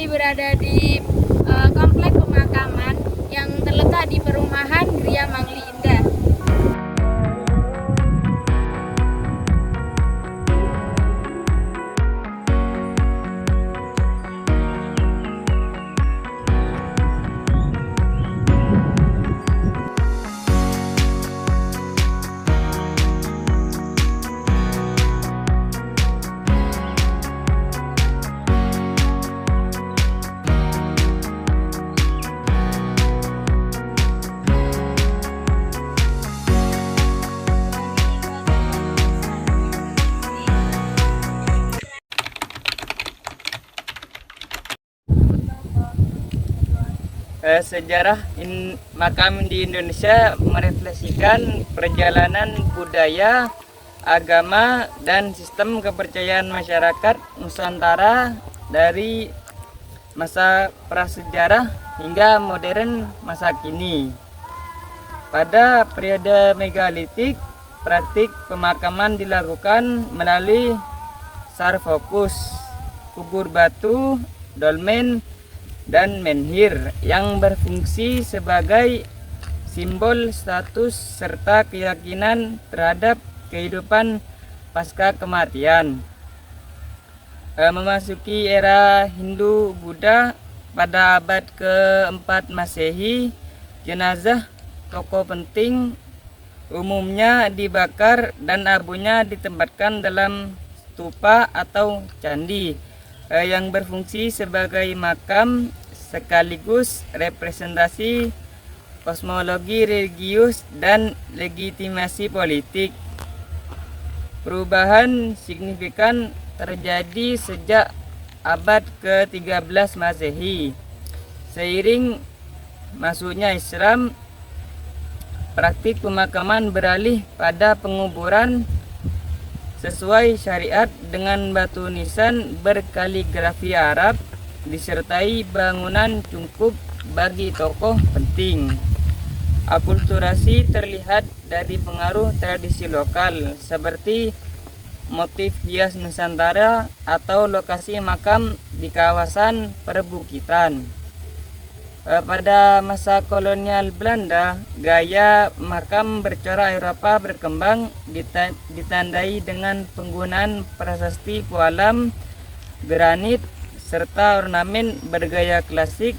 kami berada di komplek pemakaman yang terletak di perumahan Gria Mangli Indah. Sejarah makam di Indonesia merefleksikan perjalanan budaya, agama, dan sistem kepercayaan masyarakat Nusantara dari masa prasejarah hingga modern masa kini. Pada periode megalitik, praktik pemakaman dilakukan melalui sarkofagus, kubur batu, dolmen, dan menhir yang berfungsi sebagai simbol status serta keyakinan terhadap kehidupan pasca kematian. Memasuki era Hindu-Buddha pada abad ke-4 Masehi, jenazah tokoh penting umumnya dibakar dan abunya ditempatkan dalam stupa atau candi yang berfungsi sebagai makam sekaligus representasi kosmologi religius dan legitimasi politik. Perubahan signifikan terjadi sejak abad ke-13 Masehi. Seiring masuknya Islam, praktik pemakaman beralih pada penguburan sesuai syariat dengan batu nisan berkaligrafi Arab disertai bangunan cungkup bagi tokoh penting. Akulturasi terlihat dari pengaruh tradisi lokal seperti motif hias Nusantara atau lokasi makam di kawasan perbukitan. Pada masa kolonial Belanda, gaya makam bercorak Eropa berkembang ditandai dengan penggunaan prasasti pualam, granit, serta ornamen bergaya klasik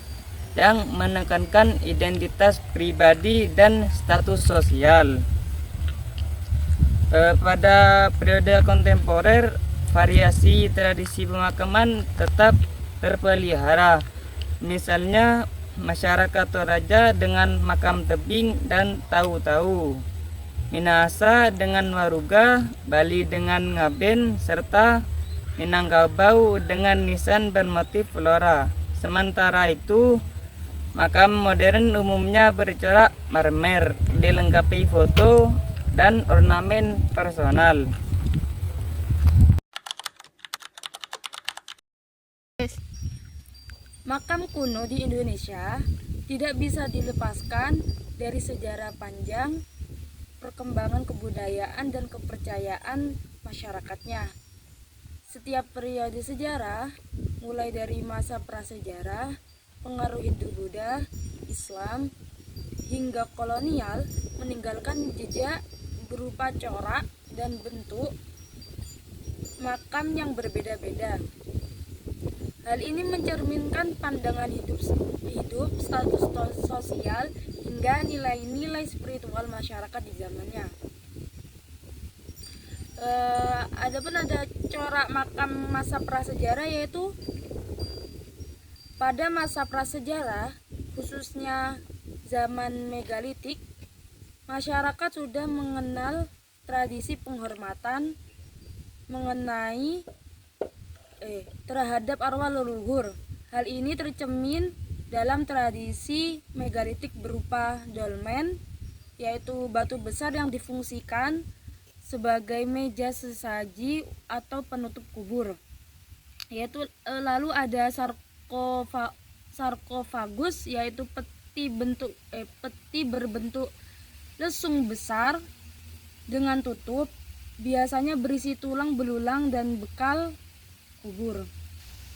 yang menekankan identitas pribadi dan status sosial. Pada periode kontemporer, variasi tradisi pemakaman tetap terpelihara. Misalnya, masyarakat Toraja dengan makam tebing dan tahu-tahu, Minahasa dengan waruga, Bali dengan ngaben, serta Minangkabau dengan nisan bermotif flora. Sementara itu, makam modern umumnya bercorak marmer, dilengkapi foto dan ornamen personal. Makam kuno di Indonesia tidak bisa dilepaskan dari sejarah panjang perkembangan kebudayaan dan kepercayaan masyarakatnya. Setiap periode sejarah, mulai dari masa prasejarah, pengaruh Hindu-Buddha, Islam, hingga kolonial, meninggalkan jejak berupa corak dan bentuk makam yang berbeda-beda. Hal ini mencerminkan pandangan hidup, status sosial, hingga nilai-nilai spiritual masyarakat di zamannya. Adapun ada corak makam masa prasejarah, yaitu pada masa prasejarah, khususnya zaman megalitik, masyarakat sudah mengenal tradisi penghormatan terhadap arwah leluhur. Hal ini tercermin dalam tradisi megalitik berupa dolmen, yaitu batu besar yang difungsikan sebagai meja sesaji atau penutup kubur. Lalu ada sarkofagus, yaitu peti berbentuk lesung besar dengan tutup, biasanya berisi tulang belulang dan bekal kubur.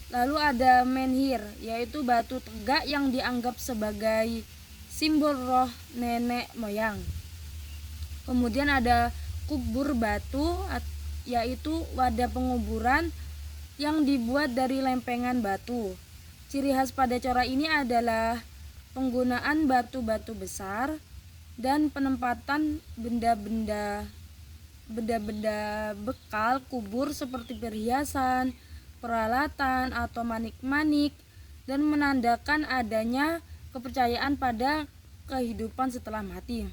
Lalu ada menhir, yaitu batu tegak yang dianggap sebagai simbol roh nenek moyang. Kemudian ada kubur batu, yaitu wadah penguburan yang dibuat dari lempengan batu. Ciri khas pada corak ini adalah penggunaan batu-batu besar dan penempatan benda-benda bekal kubur seperti perhiasan, peralatan atau manik-manik, dan menandakan adanya kepercayaan pada kehidupan setelah mati.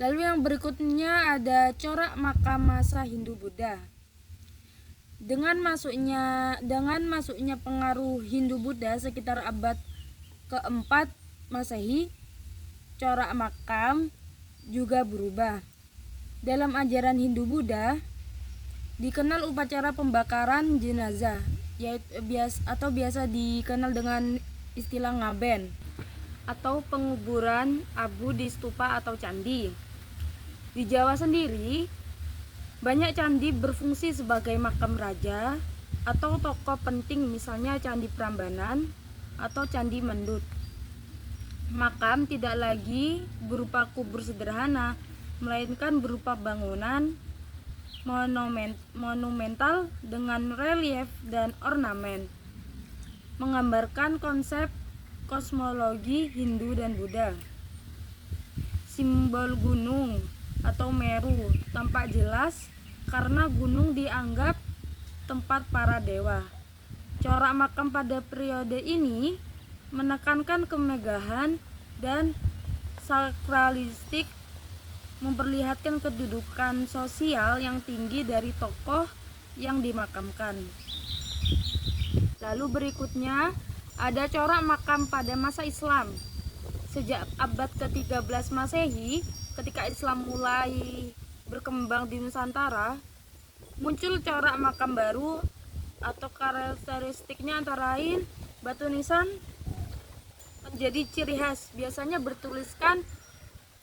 Lalu yang berikutnya ada corak makam masa Hindu-Buddha. Dengan masuknya pengaruh Hindu-Buddha sekitar abad keempat Masehi, corak makam juga berubah. Dalam ajaran Hindu-Buddha dikenal upacara pembakaran jenazah, yaitu biasa dikenal dengan istilah ngaben, atau penguburan abu di stupa atau candi. Di Jawa sendiri, banyak candi berfungsi sebagai makam raja atau tokoh penting, misalnya Candi Prambanan atau Candi Mendut. Makam tidak lagi berupa kubur sederhana, melainkan berupa bangunan monumental dengan relief dan ornamen, menggambarkan konsep kosmologi Hindu dan Buddha. Simbol gunung atau Meru tampak jelas karena gunung dianggap tempat para dewa. Corak makam pada periode ini menekankan kemegahan dan sakralistik, memperlihatkan kedudukan sosial yang tinggi dari tokoh yang dimakamkan. Lalu berikutnya ada corak makam pada masa Islam. Sejak abad ke-13 Masehi, ketika Islam mulai berkembang di Nusantara, muncul corak makam baru atau karakteristiknya antara lain batu nisan menjadi ciri khas, biasanya bertuliskan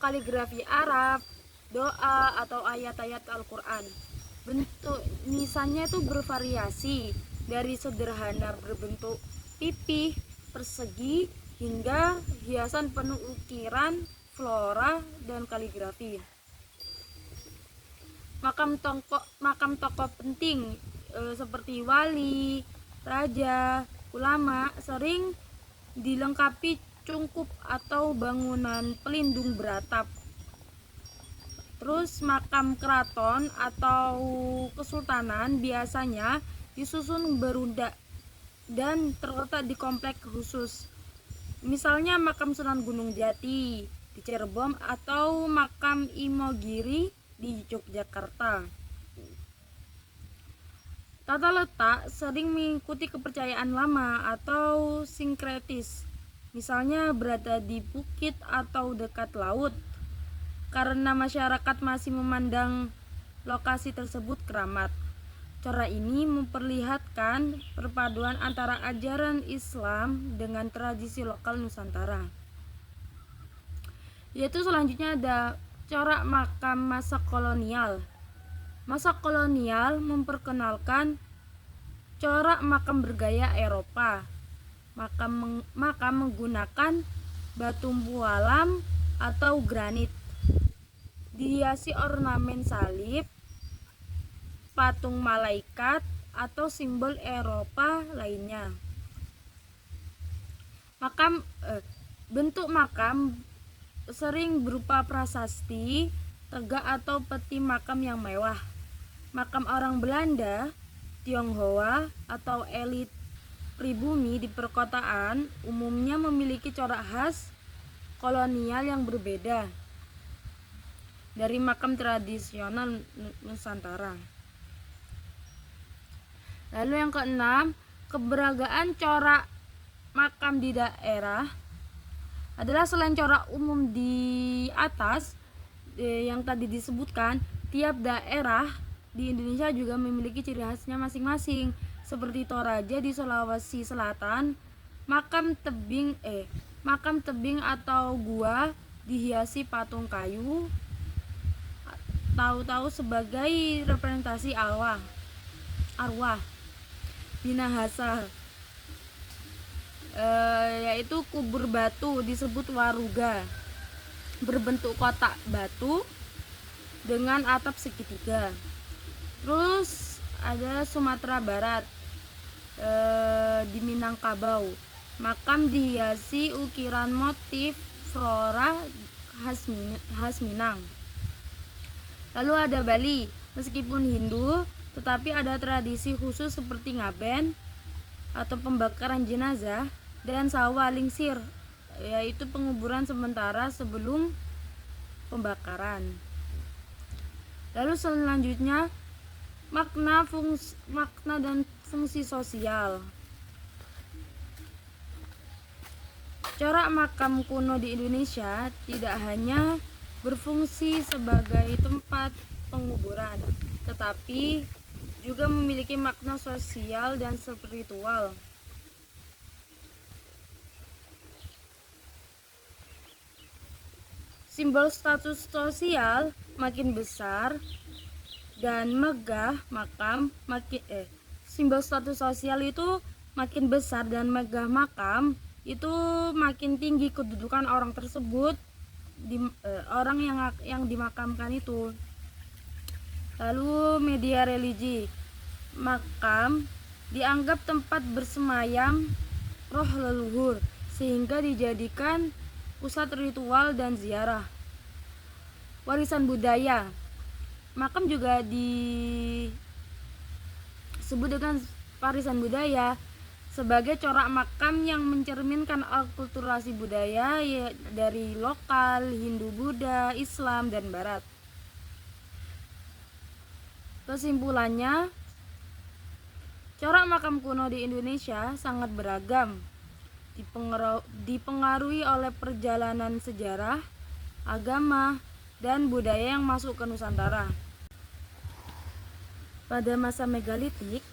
kaligrafi Arab, doa atau ayat-ayat Al-Quran. Bentuk nisannya itu bervariasi dari sederhana berbentuk pipih, persegi, hingga hiasan penuh ukiran, flora, dan kaligrafi. Makam tokoh penting seperti wali, raja, ulama sering dilengkapi cungkup atau bangunan pelindung beratap. Terus makam keraton atau kesultanan biasanya disusun berundak dan terletak di komplek khusus. Misalnya makam Sunan Gunung Jati di Cirebon atau makam Imogiri di Yogyakarta. Tata letak sering mengikuti kepercayaan lama atau sinkretis. Misalnya berada di bukit atau dekat laut, karena masyarakat masih memandang lokasi tersebut keramat. Corak ini memperlihatkan perpaduan antara ajaran Islam dengan tradisi lokal Nusantara. Yaitu selanjutnya ada corak makam masa kolonial. Masa kolonial memperkenalkan corak makam bergaya Eropa. Makam menggunakan batu mualam atau granit, dihiasi ornamen salib, patung malaikat, atau simbol Eropa lainnya. Bentuk makam sering berupa prasasti, tegak atau peti makam yang mewah. Makam orang Belanda, Tionghoa, atau elit pribumi di perkotaan umumnya memiliki corak khas kolonial yang berbeda dari makam tradisional Nusantara. Lalu yang keenam, keberagaman corak makam di daerah adalah selain corak umum di atas yang tadi disebutkan, tiap daerah di Indonesia juga memiliki ciri khasnya masing-masing. Seperti Toraja di Sulawesi Selatan, makam tebing atau gua dihiasi patung kayu, tahu-tahu sebagai representasi arwah. Minahasa, yaitu kubur batu disebut waruga, berbentuk kotak batu dengan atap segitiga. Terus ada Sumatera Barat, di Minangkabau, makam dihiasi ukiran motif flora khas Minang. Lalu ada Bali, meskipun Hindu tetapi ada tradisi khusus seperti ngaben atau pembakaran jenazah dan sawa lingsir, yaitu penguburan sementara sebelum pembakaran. Lalu selanjutnya makna dan fungsi sosial. Corak makam kuno di Indonesia tidak hanya berfungsi sebagai tempat penguburan, tetapi juga memiliki makna sosial dan spiritual. Simbol status sosial makin besar dan megah simbol status sosial itu makin besar dan megah makam itu makin tinggi kedudukan orang tersebut, orang yang dimakamkan itu. Lalu media religi, makam dianggap tempat bersemayam roh leluhur sehingga dijadikan pusat ritual dan ziarah. Warisan budaya, makam juga disebut dengan warisan budaya sebagai corak makam yang mencerminkan akulturasi budaya dari lokal, Hindu, Buddha, Islam, dan Barat. Kesimpulannya, corak makam kuno di Indonesia sangat beragam, dipengaruhi oleh perjalanan sejarah, agama, dan budaya yang masuk ke Nusantara. Pada masa megalitik,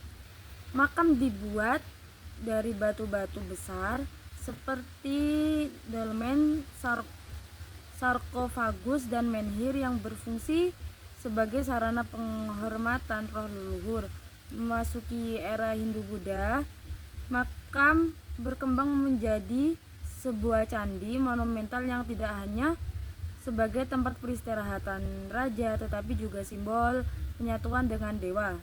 makam dibuat dari batu-batu besar seperti dolmen, sarkofagus, dan menhir yang berfungsi sebagai sarana penghormatan roh leluhur. Memasuki era Hindu-Buddha, makam berkembang menjadi sebuah candi monumental yang tidak hanya sebagai tempat peristirahatan raja, tetapi juga simbol penyatuan dengan dewa.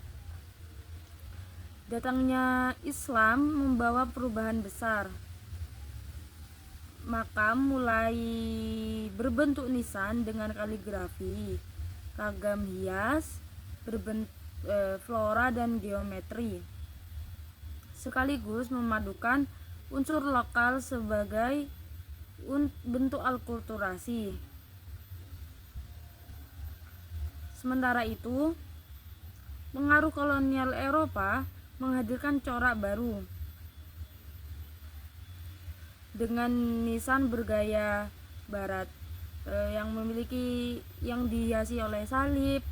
Datangnya Islam membawa perubahan besar. Makam mulai berbentuk nisan dengan kaligrafi, ragam hias, flora dan geometri, sekaligus memadukan unsur lokal sebagai bentuk alkulturasi. Sementara itu, pengaruh kolonial Eropa menghadirkan corak baru dengan nisan bergaya barat, yang dihiasi oleh salib,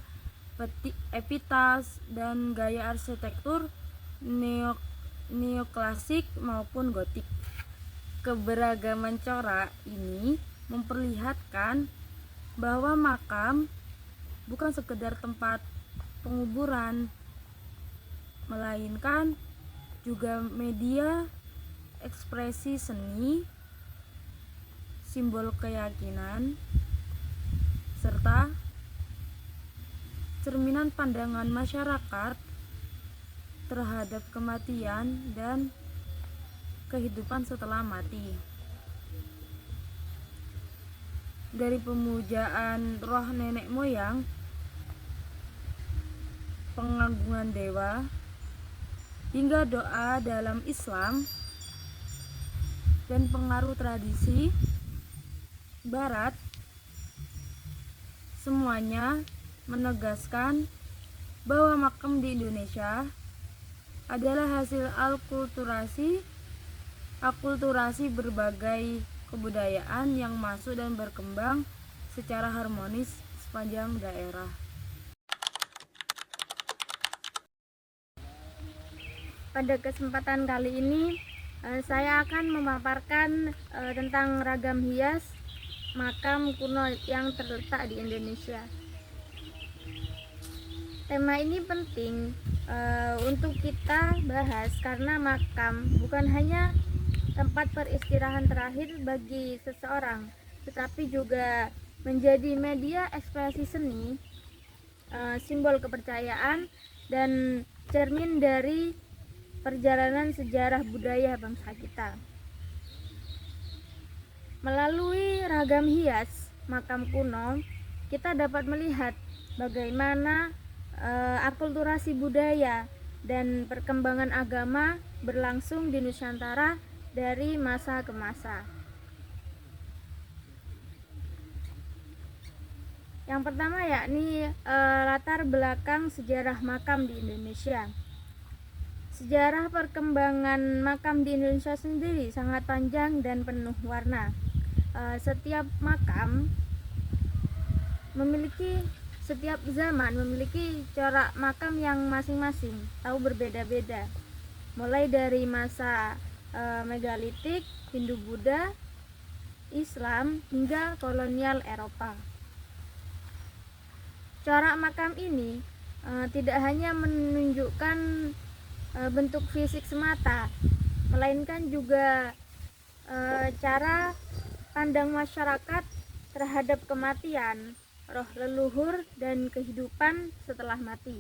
epitas, dan gaya arsitektur neoklasik maupun gotik. Keberagaman corak ini memperlihatkan bahwa makam bukan sekedar tempat penguburan, melainkan juga media ekspresi seni, simbol keyakinan, serta cerminan pandangan masyarakat terhadap kematian dan kehidupan setelah mati. Dari pemujaan roh nenek moyang, pengagungan dewa, hingga doa dalam Islam dan pengaruh tradisi Barat, semuanya menegaskan bahwa makam di Indonesia adalah hasil akulturasi berbagai kebudayaan yang masuk dan berkembang secara harmonis sepanjang daerah. Pada kesempatan kali ini saya akan memaparkan tentang ragam hias makam kuno yang terletak di Indonesia. Tema ini penting untuk kita bahas karena makam bukan hanya tempat peristirahan terakhir bagi seseorang, tetapi juga menjadi media ekspresi seni, simbol kepercayaan, dan cermin dari perjalanan sejarah budaya bangsa kita. Melalui ragam hias makam kuno, kita dapat melihat bagaimana akulturasi budaya dan perkembangan agama berlangsung di Nusantara dari masa ke masa. Yang pertama yakni latar belakang sejarah makam di Indonesia. Sejarah perkembangan makam di Indonesia sendiri sangat panjang dan penuh warna. Setiap zaman memiliki corak makam yang masing-masing, tahu berbeda-beda. Mulai dari masa megalitik, Hindu-Buddha, Islam, hingga kolonial Eropa. Corak makam ini tidak hanya menunjukkan bentuk fisik semata, melainkan juga cara pandang masyarakat terhadap kematian, roh leluhur, dan kehidupan setelah mati.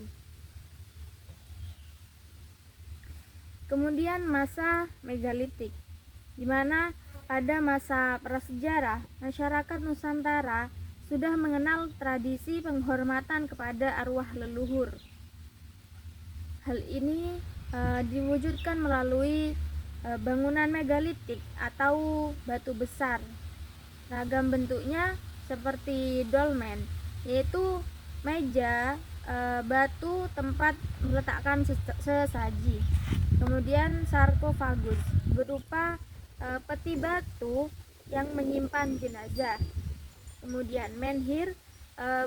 Kemudian masa megalitik, di mana pada masa prasejarah masyarakat Nusantara sudah mengenal tradisi penghormatan kepada arwah leluhur. Hal ini diwujudkan melalui bangunan megalitik atau batu besar. Ragam bentuknya seperti dolmen, yaitu meja batu tempat meletakkan sesaji. Kemudian sarkofagus berupa peti batu yang menyimpan jenazah. Kemudian menhir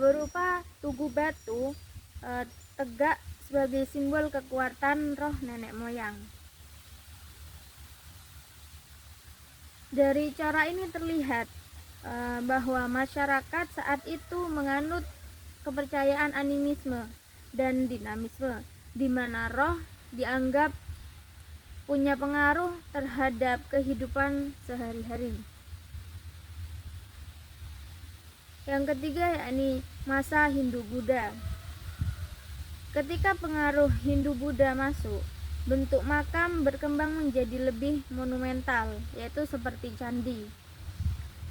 berupa tugu batu tegak sebagai simbol kekuatan roh nenek moyang. Dari corak ini terlihat bahwa masyarakat saat itu menganut kepercayaan animisme dan dinamisme, di mana roh dianggap punya pengaruh terhadap kehidupan sehari-hari. Yang ketiga yakni masa Hindu-Buddha. Ketika pengaruh Hindu-Buddha masuk, bentuk makam berkembang menjadi lebih monumental, yaitu seperti candi.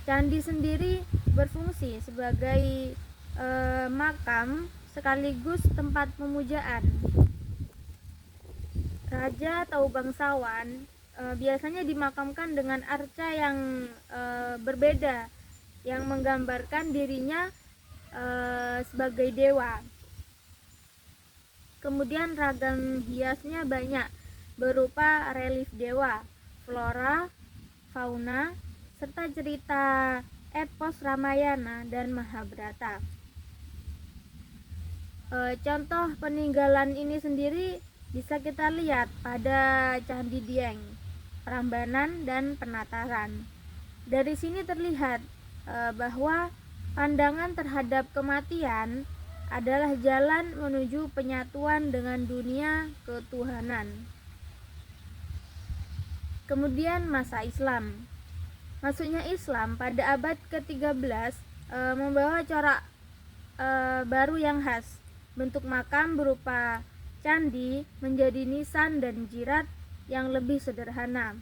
Candi sendiri berfungsi sebagai makam sekaligus tempat pemujaan. Raja atau bangsawan biasanya dimakamkan dengan arca yang berbeda, yang menggambarkan dirinya sebagai dewa. Kemudian ragam hiasnya banyak, berupa relief dewa, flora, fauna, serta cerita epos Ramayana dan Mahabharata. Contoh peninggalan ini sendiri bisa kita lihat pada Candi Dieng, Prambanan, dan Penataran. Dari sini terlihat bahwa pandangan terhadap kematian adalah jalan menuju penyatuan dengan dunia ketuhanan. Kemudian masa Islam. Masuknya Islam pada abad ke-13 membawa corak baru yang khas. Bentuk makam berupa candi menjadi nisan dan jirat yang lebih sederhana,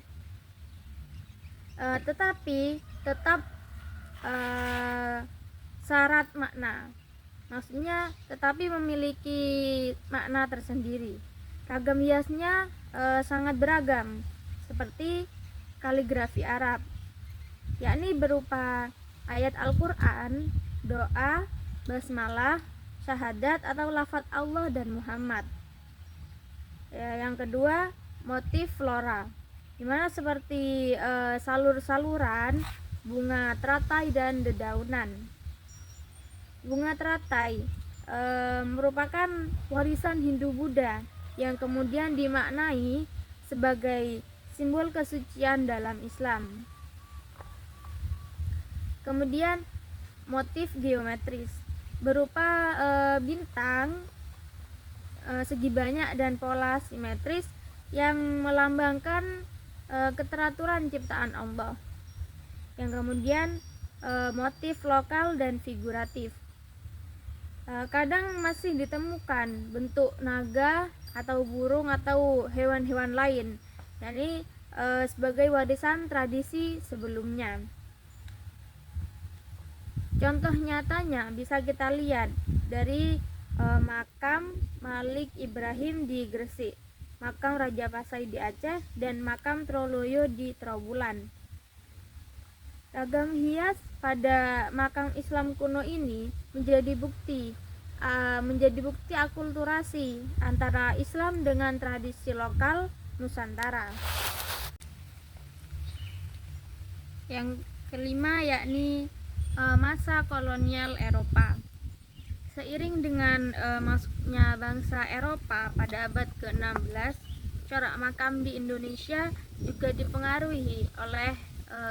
tetapi tetap syarat makna. Maksudnya tetapi memiliki makna tersendiri. Ragam hiasnya sangat beragam, seperti kaligrafi Arab, yakni berupa ayat Al-Quran, doa, basmalah, syahadat atau lafaz Allah dan Muhammad. Yang kedua, motif flora, dimana seperti salur-saluran, bunga teratai, dan dedaunan. Bunga teratai merupakan warisan Hindu-Buddha yang kemudian dimaknai sebagai simbol kesucian dalam Islam. Kemudian motif geometris berupa bintang, segi banyak dan pola simetris yang melambangkan keteraturan ciptaan Allah. Yang kemudian motif lokal dan figuratif. Kadang masih ditemukan bentuk naga atau burung atau hewan-hewan lain, jadi sebagai warisan tradisi sebelumnya. Contoh nyatanya bisa kita lihat dari makam Malik Ibrahim di Gresik, makam Raja Pasai di Aceh, dan makam Troloyo di Trawulan. Ragam hias pada makam Islam kuno ini menjadi bukti akulturasi antara Islam dengan tradisi lokal Nusantara. Yang kelima yakni masa kolonial Eropa. Seiring dengan masuknya bangsa Eropa pada abad ke-16, corak makam di Indonesia juga dipengaruhi oleh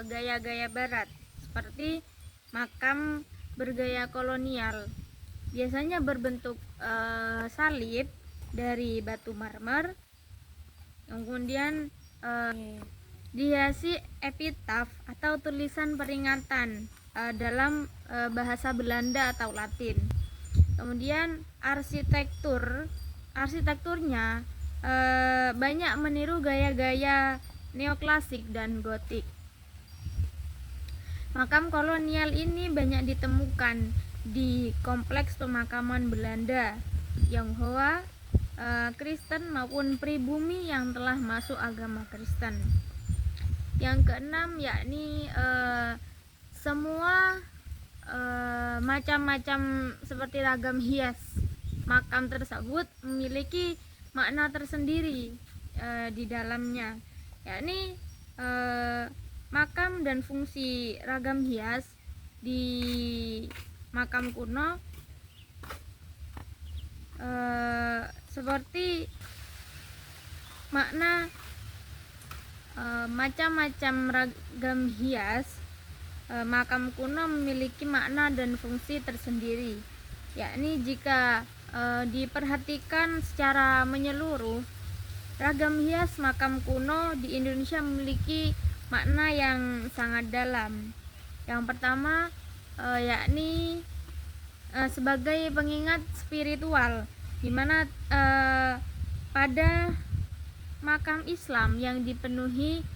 gaya-gaya barat, seperti makam bergaya kolonial, biasanya berbentuk salib dari batu marmer, kemudian dihiasi epitaf atau tulisan peringatan dalam bahasa Belanda atau Latin. Kemudian arsitekturnya banyak meniru gaya-gaya neoklasik dan gotik. Makam kolonial ini banyak ditemukan di kompleks pemakaman Belanda, Tionghoa, Kristen maupun pribumi yang telah masuk agama Kristen. Yang keenam yakni semua macam-macam seperti ragam hias makam tersebut memiliki makna tersendiri di dalamnya, yakni makam dan fungsi ragam hias di makam kuno seperti makna macam-macam ragam hias makam kuno memiliki makna dan fungsi tersendiri, yakni jika diperhatikan secara menyeluruh, ragam hias makam kuno di Indonesia memiliki makna yang sangat dalam. Yang pertama yakni sebagai pengingat spiritual, di mana pada makam Islam yang dipenuhi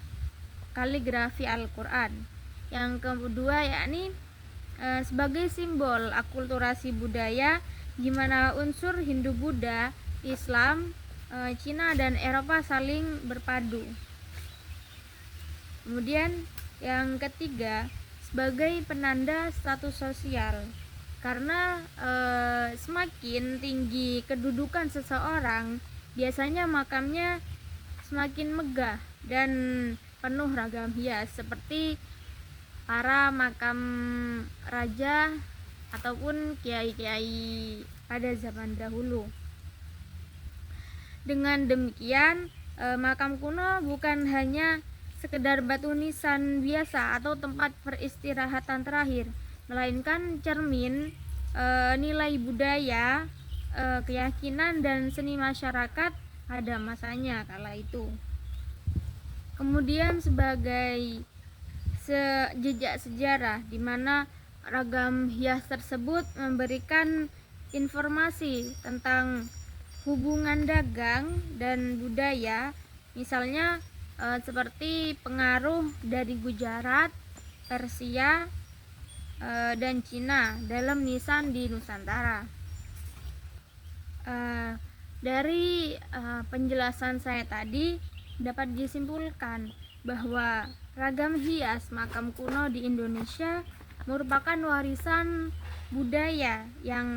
kaligrafi Al-Quran. Yang kedua yakni sebagai simbol akulturasi budaya, di mana unsur Hindu-Buddha, Islam, Cina dan Eropa saling berpadu. Kemudian yang ketiga sebagai penanda status sosial, karena semakin tinggi kedudukan seseorang, biasanya makamnya semakin megah dan penuh ragam hias, seperti para makam raja ataupun kiai-kiai pada zaman dahulu. Dengan demikian, makam kuno bukan hanya sekedar batu nisan biasa atau tempat peristirahatan terakhir, melainkan cermin nilai budaya, keyakinan dan seni masyarakat pada masanya kala itu. Kemudian sebagai jejak sejarah, di mana ragam hias tersebut memberikan informasi tentang hubungan dagang dan budaya, misalnya seperti pengaruh dari Gujarat, Persia, dan Cina dalam nisan di Nusantara. Dari penjelasan saya tadi dapat disimpulkan bahwa ragam hias makam kuno di Indonesia merupakan warisan budaya yang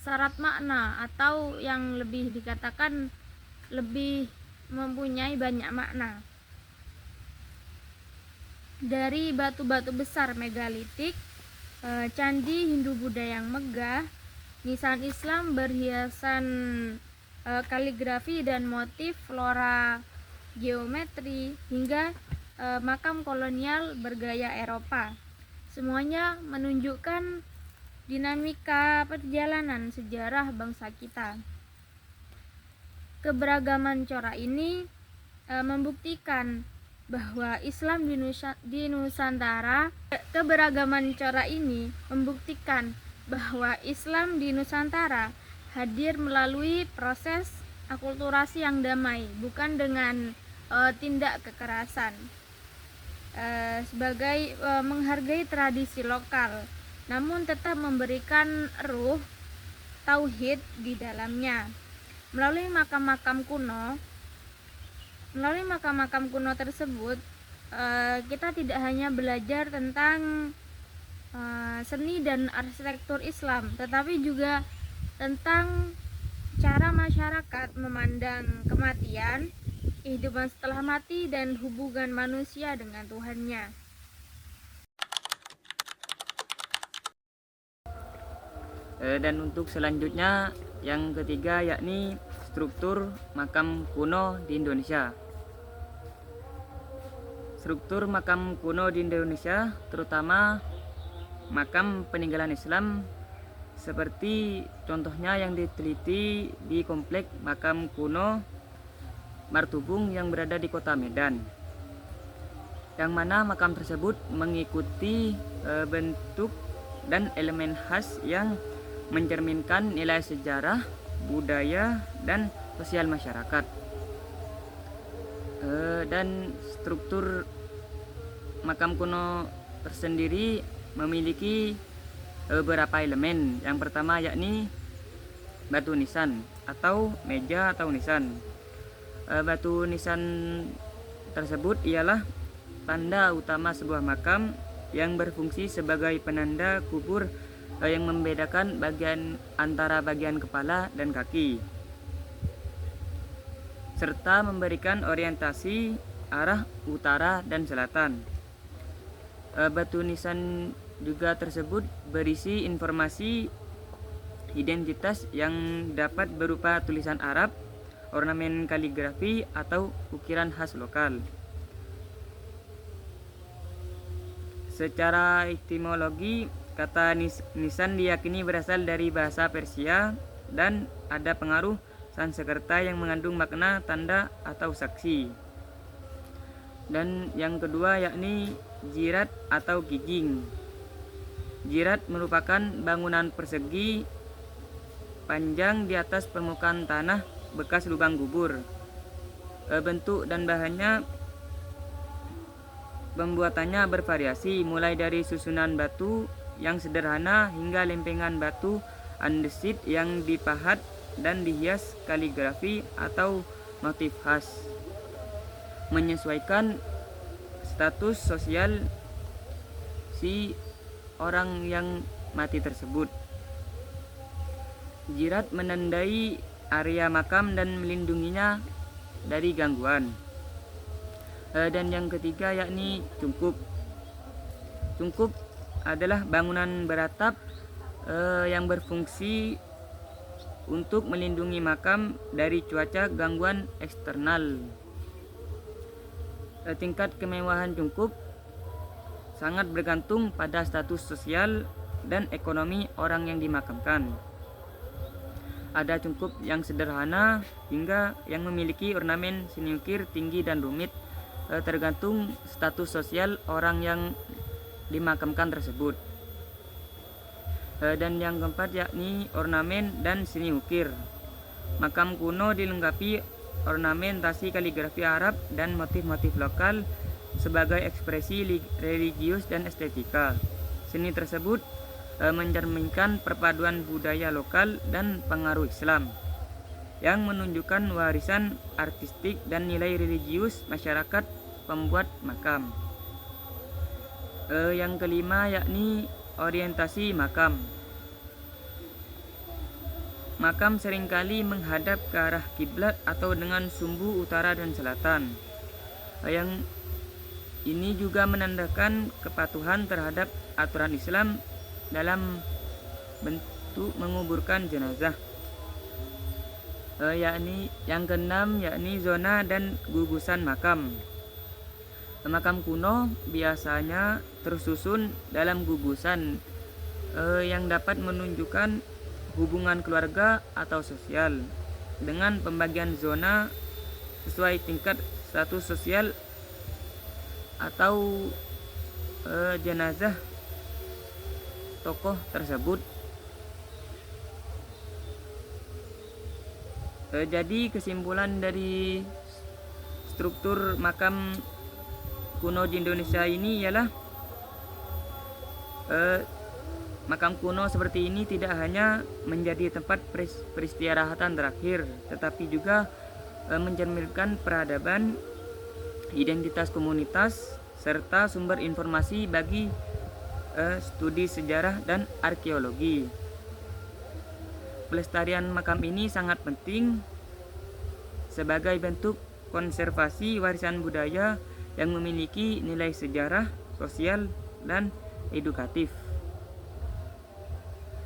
syarat makna, atau yang lebih dikatakan lebih mempunyai banyak makna. Dari batu-batu besar megalitik, candi Hindu-Buddha yang megah, nisan Islam berhiasan kaligrafi dan motif flora geometri, hingga makam kolonial bergaya Eropa, semuanya menunjukkan dinamika perjalanan sejarah bangsa kita. Keberagaman corak ini membuktikan bahwa Islam di Nusantara. Keberagaman corak ini membuktikan bahwa Islam di Nusantara hadir melalui proses akulturasi yang damai, bukan dengan tindak kekerasan. Sebagai menghargai tradisi lokal, namun tetap memberikan ruh tauhid di dalamnya. Melalui makam-makam kuno tersebut, kita tidak hanya belajar tentang seni dan arsitektur Islam, tetapi juga tentang cara masyarakat memandang kematian, kehidupan setelah mati, dan hubungan manusia dengan Tuhannya. Dan untuk selanjutnya yang ketiga yakni struktur makam kuno di Indonesia. Struktur makam kuno di Indonesia, terutama makam peninggalan Islam, seperti contohnya yang diteliti di komplek makam kuno Martubung yang berada di kota Medan, yang mana makam tersebut mengikuti bentuk dan elemen khas yang mencerminkan nilai sejarah, budaya, dan sosial masyarakat. Dan struktur makam kuno tersendiri memiliki beberapa elemen. Yang pertama yakni batu nisan atau meja atau nisan. Batu nisan tersebut ialah tanda utama sebuah makam yang berfungsi sebagai penanda kubur yang membedakan antara bagian kepala dan kaki, serta memberikan orientasi arah utara dan selatan. Batu nisan juga tersebut berisi informasi identitas yang dapat berupa tulisan Arab, ornamen kaligrafi, atau ukiran khas lokal. Secara etimologi, kata nisan diyakini berasal dari bahasa Persia dan ada pengaruh Sanskerta yang mengandung makna tanda atau saksi. Dan yang kedua yakni jirat atau gijing. Jirat merupakan bangunan persegi panjang di atas permukaan tanah bekas lubang kubur. Bentuk dan bahannya pembuatannya bervariasi, mulai dari susunan batu yang sederhana hingga lempengan batu andesit yang dipahat dan dihias kaligrafi atau motif khas, menyesuaikan status sosial si orang yang mati tersebut. Jirat menandai area makam dan melindunginya dari gangguan. Dan yang ketiga yakni cungkup. Cungkup adalah bangunan beratap yang berfungsi untuk melindungi makam dari cuaca gangguan eksternal. Tingkat kemewahan cungkup sangat bergantung pada status sosial dan ekonomi orang yang dimakamkan. Ada cungkup yang sederhana hingga yang memiliki ornamen seni ukir tinggi dan rumit, tergantung status sosial orang yang dimakamkan tersebut. Dan yang keempat yakni ornamen dan seni ukir. Makam kuno dilengkapi ornamentasi kaligrafi Arab dan motif-motif lokal sebagai ekspresi religius dan estetika. Seni tersebut mencerminkan perpaduan budaya lokal dan pengaruh Islam yang menunjukkan warisan artistik dan nilai religius masyarakat pembuat makam. Yang kelima yakni orientasi makam. Makam seringkali menghadap ke arah kiblat atau dengan sumbu utara dan selatan. Yang ini juga menandakan kepatuhan terhadap aturan Islam dalam bentuk menguburkan jenazah. Yakni yang keenam yakni zona dan gugusan makam. Makam kuno biasanya tersusun dalam gugusan yang dapat menunjukkan hubungan keluarga atau sosial. dengan pembagian zona sesuai tingkat status sosial atau jenazah tokoh tersebut. Jadi kesimpulan dari struktur makam kuno di Indonesia ini ialah makam kuno seperti ini tidak hanya menjadi tempat peristirahatan terakhir, tetapi juga mencerminkan peradaban, identitas komunitas, serta sumber informasi bagi studi sejarah dan arkeologi. Pelestarian makam ini sangat penting sebagai bentuk konservasi warisan budaya yang memiliki nilai sejarah, sosial, dan edukatif.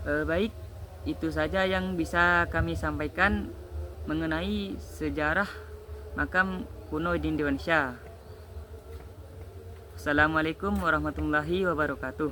Baik, itu saja yang bisa kami sampaikan mengenai sejarah makam kuno di Indonesia. Assalamualaikum warahmatullahi wabarakatuh.